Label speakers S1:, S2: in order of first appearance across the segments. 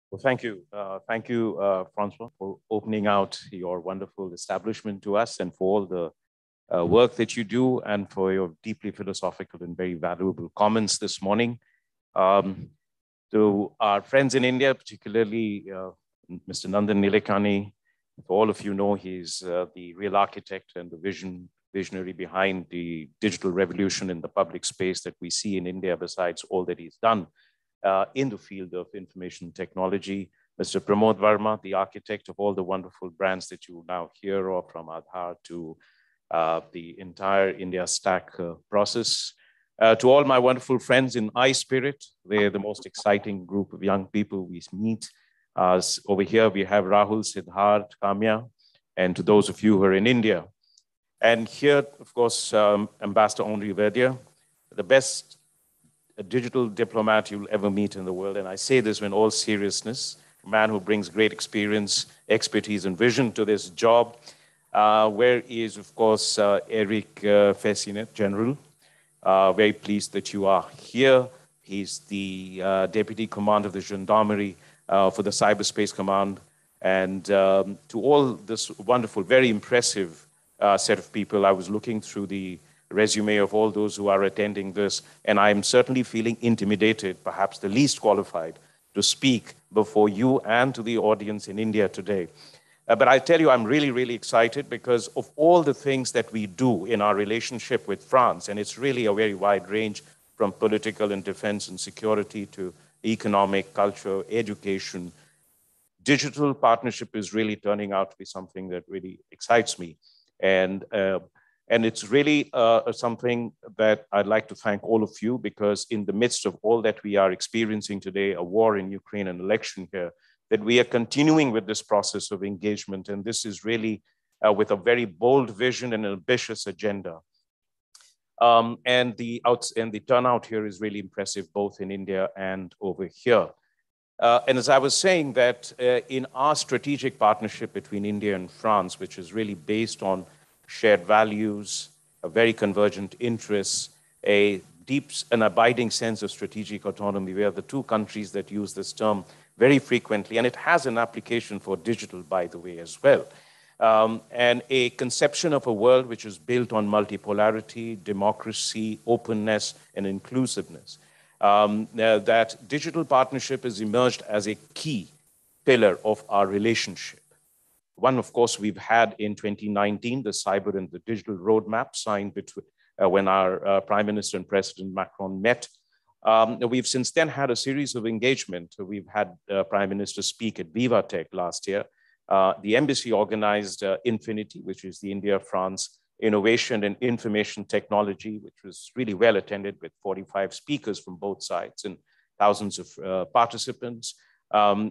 S1: Well, thank you. Thank you, Francois, for opening out your wonderful establishment to us and for all the work that you do and for your deeply philosophical and very valuable comments this morning. Um, to our friends in India, particularly Mr. Nandan Nilekani, for all of you know, he's the real architect and the visionary behind the digital revolution in the public space that we see in India, besides all that he's done in the field of information technology. Mr. Pramod Verma, the architect of all the wonderful brands that you now hear of, from Aadhaar to the entire India Stack process. To all my wonderful friends in iSpirit, they're the most exciting group of young people we meet. Over here, we have Rahul, Siddharth, Kamya, and to those of you who are in India. And here, of course, Ambassador Henri Verdier, the best digital diplomat you'll ever meet in the world. And I say this in all seriousness, a man who brings great experience, expertise, and vision to this job. Where is, of course, Eric Fessinet, General. Very pleased that you are here. He's the Deputy Commander of the Gendarmerie for the Cyberspace Command. And to all this wonderful, very impressive set of people, I was looking through the resume of all those who are attending this, and I'm certainly feeling intimidated, perhaps the least qualified, to speak before you and to the audience in India today. But I tell you, I'm really, really excited because of all the things that we do in our relationship with France, and it's really a very wide range from political and defense and security to economic, culture, education. Digital partnership is really turning out to be something that really excites me. And it's really something that I'd like to thank all of you, because in the midst of all that we are experiencing today, a war in Ukraine, an election here, that we are continuing with this process of engagement. And this is really with a very bold vision and an ambitious agenda. And the turnout here is really impressive, both in India and over here. And as I was saying, that in our strategic partnership between India and France, which is really based on shared values, a very convergent interests, a deep and abiding sense of strategic autonomy. We are the two countries that use this term very frequently, and it has an application for digital, by the way, as well. And a conception of a world which is built on multipolarity, democracy, openness, and inclusiveness. That digital partnership has emerged as a key pillar of our relationship. One, of course, we've had in 2019, the Cyber and the Digital Roadmap signed between, when our Prime Minister and President Macron met. We've since then had a series of engagement. We've had Prime Minister speak at Viva Tech last year. The embassy organized Infinity, which is the India-France Innovation and Information Technology, which was really well attended with 45 speakers from both sides and thousands of participants.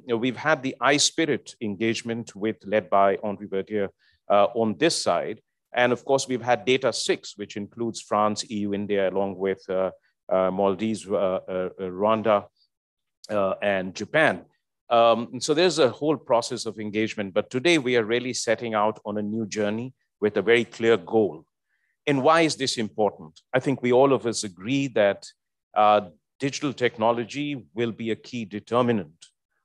S1: We've had the iSpirit engagement led by Henri Verdier on this side. And of course, we've had Data 6, which includes France, EU, India, along with Maldives, Rwanda, and Japan. So there's a whole process of engagement. But today we are really setting out on a new journey with a very clear goal. And why is this important? I think we all of us agree that digital technology will be a key determinant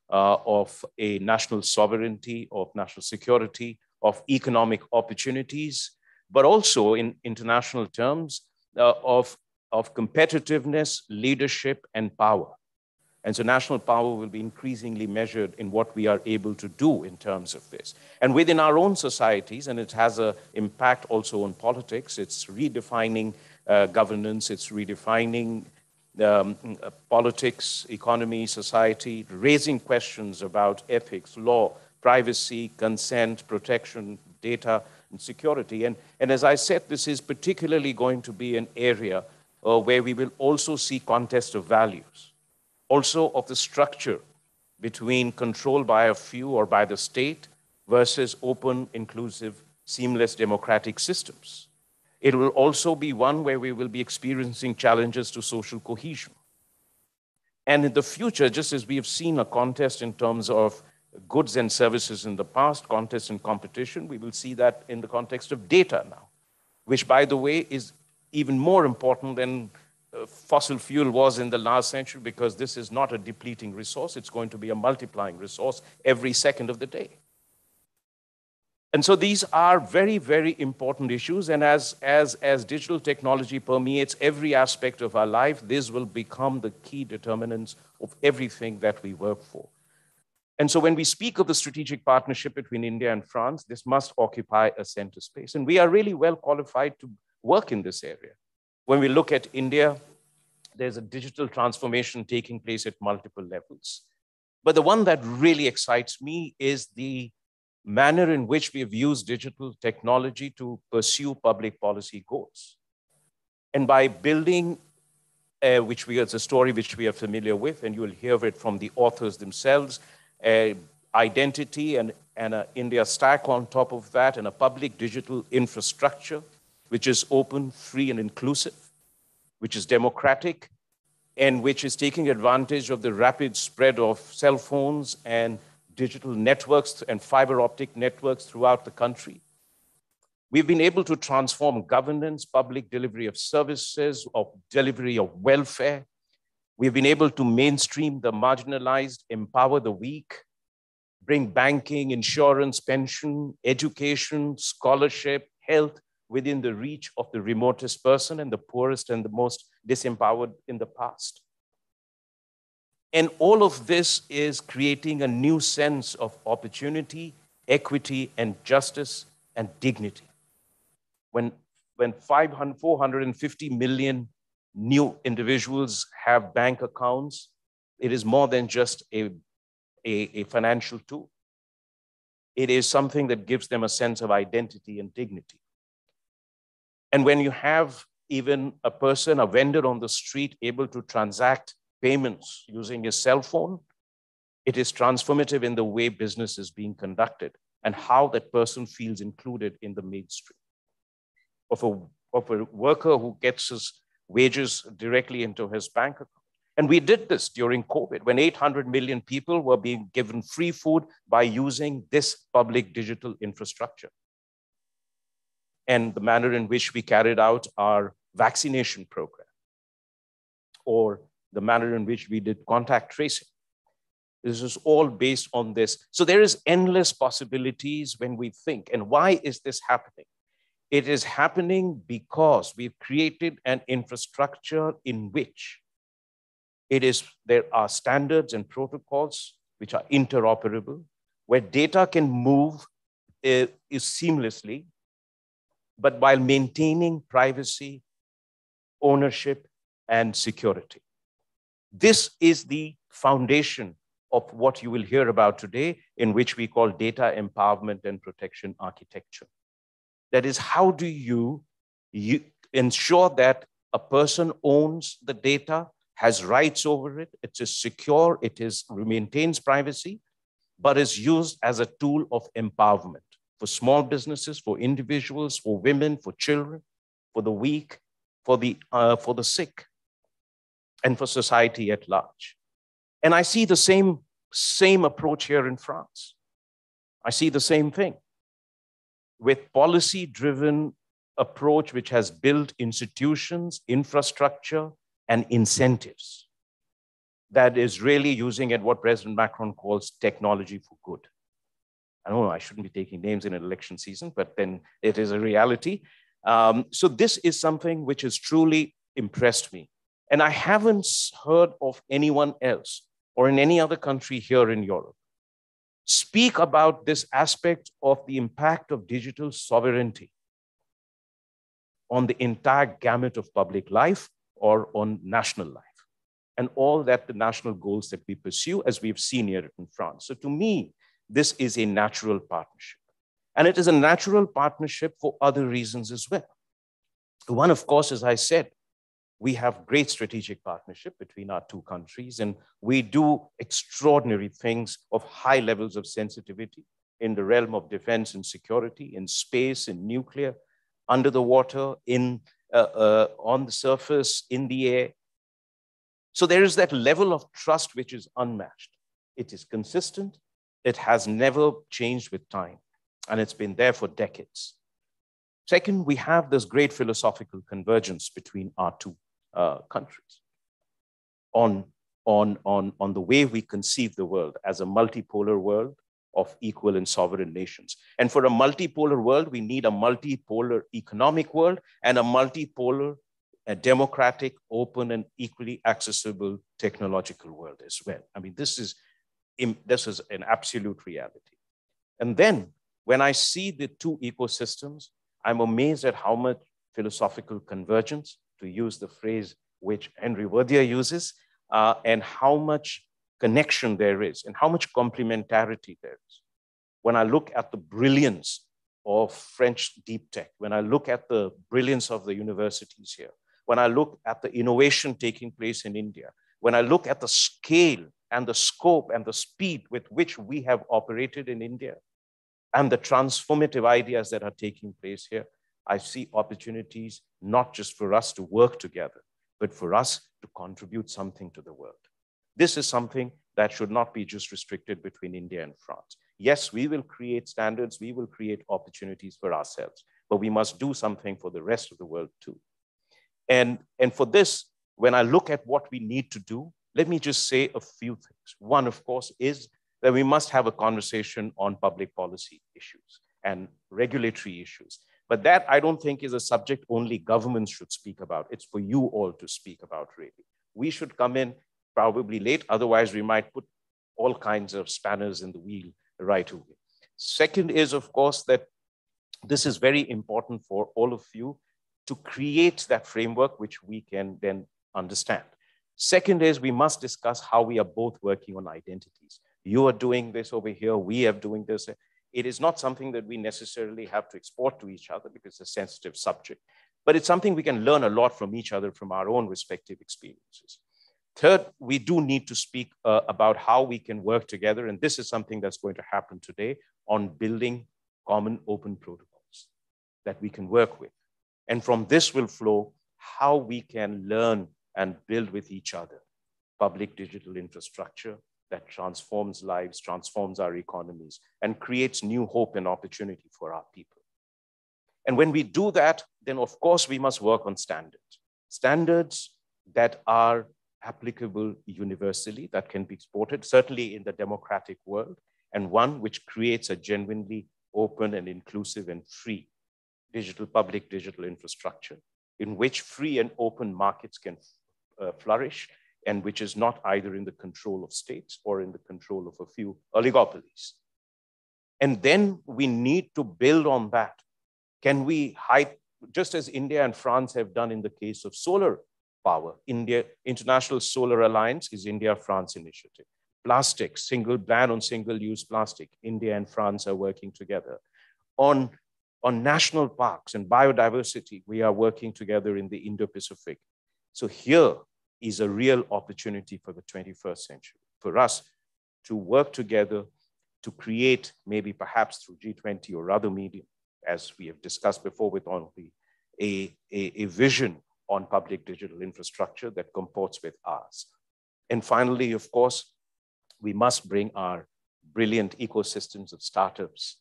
S1: of a national sovereignty, of national security, of economic opportunities, but also in international terms of competitiveness, leadership, and power. And so national power will be increasingly measured in what we are able to do in terms of this. And within our own societies, and it has an impact also on politics, it's redefining governance, it's redefining politics, economy, society, raising questions about ethics, law, privacy, consent, protection, data, and security. And as I said, this is particularly going to be an area where we will also see contest of values, also of the structure between control by a few or by the state versus open, inclusive, seamless democratic systems. It will also be one where we will be experiencing challenges to social cohesion. And in the future, just as we have seen a contest in terms of goods and services in the past, contest and competition, we will see that in the context of data now, which, by the way, is even more important than fossil fuel was in the last century, because this is not a depleting resource. It's going to be a multiplying resource every second of the day. And so these are very, very important issues. And as digital technology permeates every aspect of our life, this will become the key determinants of everything that we work for. And so when we speak of the strategic partnership between India and France, this must occupy a center space. And we are really well qualified to work in this area. When we look at India, there's a digital transformation taking place at multiple levels. But the one that really excites me is the manner in which we have used digital technology to pursue public policy goals. And by building, it's a story which we are familiar with, and you will hear it from the authors themselves, identity and an India stack on top of that, and a public digital infrastructure, which is open, free, and inclusive, which is democratic, and which is taking advantage of the rapid spread of cell phones and digital networks and fiber optic networks throughout the country. We've been able to transform governance, public delivery of services, of delivery of welfare. We've been able to mainstream the marginalized, empower the weak, bring banking, insurance, pension, education, scholarship, health within the reach of the remotest person and the poorest and the most disempowered in the past. And all of this is creating a new sense of opportunity, equity, and justice and dignity. When 450 million new individuals have bank accounts, it is more than just a financial tool. It is something that gives them a sense of identity and dignity. And when you have even a person, a vendor on the street, able to transact payments using a cell phone, it is transformative in the way business is being conducted and how that person feels included in the mainstream. Of a worker who gets his wages directly into his bank account. And we did this during COVID, when 800 million people were being given free food by using this public digital infrastructure. And the manner in which we carried out our vaccination program, or the manner in which we did contact tracing. This is all based on this. So there is endless possibilities when we think. And why is this happening? It is happening because we've created an infrastructure in which there are standards and protocols which are interoperable, where data can move seamlessly, but while maintaining privacy, ownership, and security. This is the foundation of what you will hear about today, in which we call data empowerment and protection architecture. That is, how do you ensure that a person owns the data, has rights over it, it is secure, maintains privacy, but is used as a tool of empowerment for small businesses, for individuals, for women, for children, for the weak, for the sick, and for society at large. And I see the same approach here in France. I see the same thing, with policy-driven approach which has built institutions, infrastructure, and incentives that is really using at what President Macron calls technology for good. I don't know, I shouldn't be taking names in an election season, but then it is a reality. So this is something which has truly impressed me. And I haven't heard of anyone else or in any other country here in Europe speak about this aspect of the impact of digital sovereignty on the entire gamut of public life or on national life, and all that the national goals that we pursue, as we've seen here in France. So to me, this is a natural partnership. And it is a natural partnership for other reasons as well. One, of course, as I said, we have great strategic partnership between our two countries, and we do extraordinary things of high levels of sensitivity in the realm of defense and security, in space, in nuclear, under the water, on the surface, in the air. So there is that level of trust which is unmatched. It is consistent. It has never changed with time, and it's been there for decades. Second, we have this great philosophical convergence between our two countries on the way we conceive the world as a multipolar world of equal and sovereign nations. And for a multipolar world, we need a multipolar economic world and a multipolar, a democratic, open, and equally accessible technological world as well. I mean, this is an absolute reality. And then when I see the two ecosystems, I'm amazed at how much philosophical convergence, to use the phrase which Henry Verdier uses, and how much connection there is and how much complementarity there is. When I look at the brilliance of French deep tech, when I look at the brilliance of the universities here, when I look at the innovation taking place in India, when I look at the scale and the scope and the speed with which we have operated in India, and the transformative ideas that are taking place here, I see opportunities not just for us to work together, but for us to contribute something to the world. This is something that should not be just restricted between India and France. Yes, we will create standards, we will create opportunities for ourselves, but we must do something for the rest of the world too. And for this, when I look at what we need to do, let me just say a few things. One, of course, is that we must have a conversation on public policy issues and regulatory issues. But that, I don't think, is a subject only governments should speak about. It's for you all to speak about, really. We should come in probably late, otherwise we might put all kinds of spanners in the wheel right away. Second is, of course, that this is very important for all of you to create that framework which we can then understand. Second is, we must discuss how we are both working on identities. You are doing this over here, we are doing this. It is not something that we necessarily have to export to each other because it's a sensitive subject, but it's something we can learn a lot from each other from our own respective experiences. Third, we do need to speak about how we can work together, and this is something that's going to happen today, on building common open protocols that we can work with. And from this will flow how we can learn and build with each other public digital infrastructure that transforms lives, transforms our economies, and creates new hope and opportunity for our people. And when we do that, then of course we must work on standards. Standards that are applicable universally, that can be exported, certainly in the democratic world, and one which creates a genuinely open and inclusive and free public digital infrastructure in which free and open markets can flourish, and which is not either in the control of states or in the control of a few oligopolies. And then we need to build on that. Can we hide, just as India and France have done in the case of solar power? International Solar Alliance is India-France initiative. Plastic, ban on single-use plastic. India and France are working together. On national parks and biodiversity, we are working together in the Indo-Pacific. So here is a real opportunity for the 21st century, for us to work together to create, maybe perhaps through G20 or other medium, as we have discussed before with Henri, a vision on public digital infrastructure that comports with ours. And finally, of course, we must bring our brilliant ecosystems of startups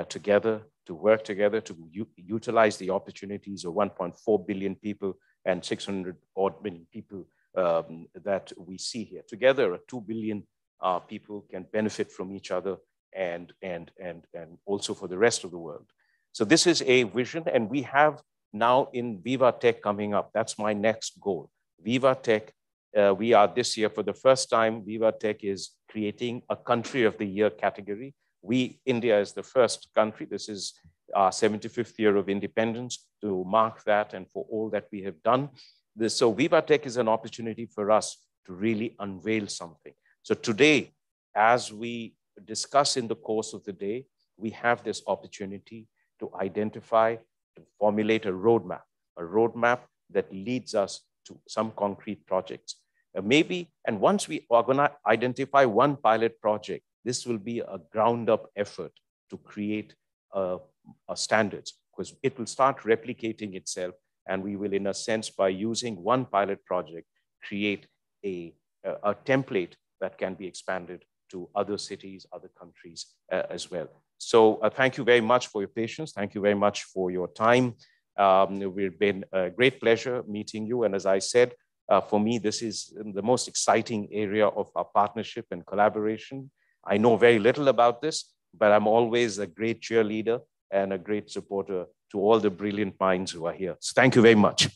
S1: together, to work together, to utilize the opportunities of 1.4 billion people and 600 odd million people that we see here. Together, 2 billion people can benefit from each other and also for the rest of the world. So this is a vision, and we have now in Viva Tech coming up. That's my next goal. Viva Tech, we are this year, for the first time, Viva Tech is creating a country of the year category. India is the first country. This is our 75th year of independence, to mark that and for all that we have done. So Viva Tech is an opportunity for us to really unveil something. So today, as we discuss in the course of the day, we have this opportunity to identify, to formulate a roadmap that leads us to some concrete projects. Maybe, and once we are going to identify one pilot project, this will be a ground-up effort to create standards, because it will start replicating itself, and we will, in a sense, by using one pilot project, create a template that can be expanded to other cities, other countries as well. So thank you very much for your patience. Thank you very much for your time. It's been a great pleasure meeting you. And as I said, for me, this is the most exciting area of our partnership and collaboration. I know very little about this, but I'm always a great cheerleader and a great supporter to all the brilliant minds who are here. So thank you very much.